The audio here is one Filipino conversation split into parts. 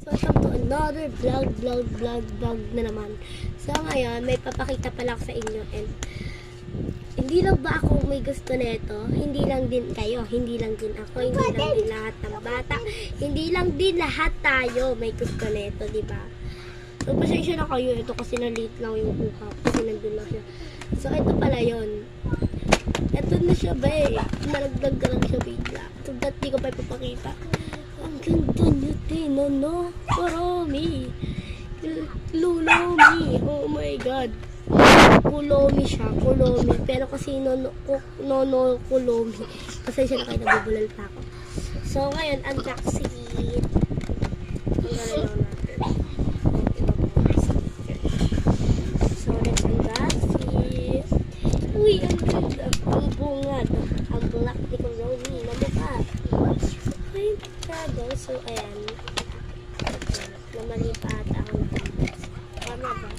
Welcome to another vlog na naman. So ngayon, may papakita pala ako sa inyo and hindi lang ba ako may gusto nito? Hindi lang din kayo, hindi lang din ako, hindi lang din lahat ng bata, hindi lang din lahat tayo may gusto nito, di ba? So pasensya na kayo, ito kasi na-late lang yung kuha kasi nandun lang siya. So ito pala yon. Ito na siya ba eh. Nalagdag ka lang siya bigla. So that di ko pa ipapakita. Ang ganda niya din, no? Kulomi. Lulomi. Oh my God. Kulomi siya, kulomi. Pero kasi nono kulomi. Kasi siya na kayo nabubulal pa ako. So ngayon, unboxing. Ang gano'n lang natin. So let's unboxing. Uy, ang ganda. Ang bungad. Ang black ni Kulomi na mukha. Ay, kado. So ayan. Namali pa ata ako na tama ba?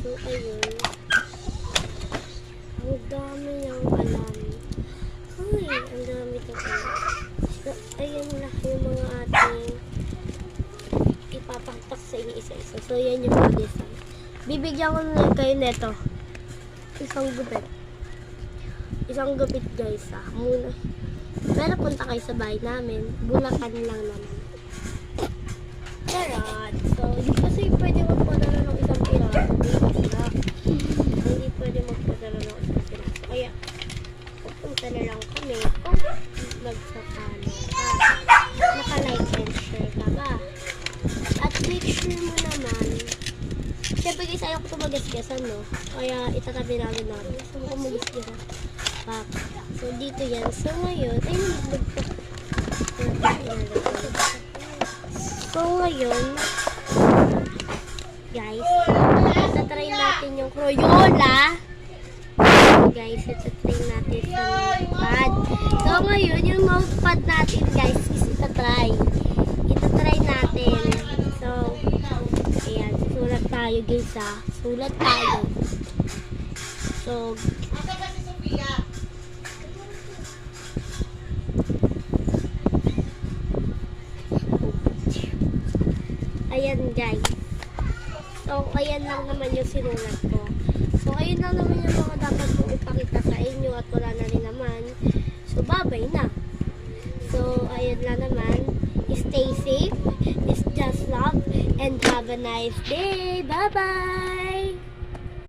So, ayun. Ang dami niyang alam. Ay, ang dami ito alam. So, ayun na yung mga ating ipapaktak sa inyo isa-isa. So, yan yung mga design. Bibigyan ko na kayo neto. Isang gupit. Isang gupit guys muna. Pero punta kayo sa bahay namin. Bulacan lang naman. Charot. So, hindi kasi pwede magpadala ng isang piraso. Hindi pwede magpadala ng isang piraso. Kaya, pupunta na lang kami kung magsapano ka. Naka-like and share ka ba? At make sure mo naman, syempre guys, ayaw ko ito magasgasan, no? Kaya, itatabi namin namin. So, kung magasgasan. So, dito yan. So, ngayon, ay, So, ngayon, guys, itatry natin yung Crayola. Guys, itatry natin sa notepad. So, ngayon, yung notepad natin, guys, is itatry. Itatry natin. So, ayan, sulat tayo, guys, Sulat tayo. So, ayan guys. So, ayan lang naman yung sinulat ko. So, ayan lang naman yung mga dapat kong ipakita sa inyo at wala na rin naman. So, bye-bye na. So, ayan lang naman. Stay safe. It's just love. And have a nice day. Bye-bye!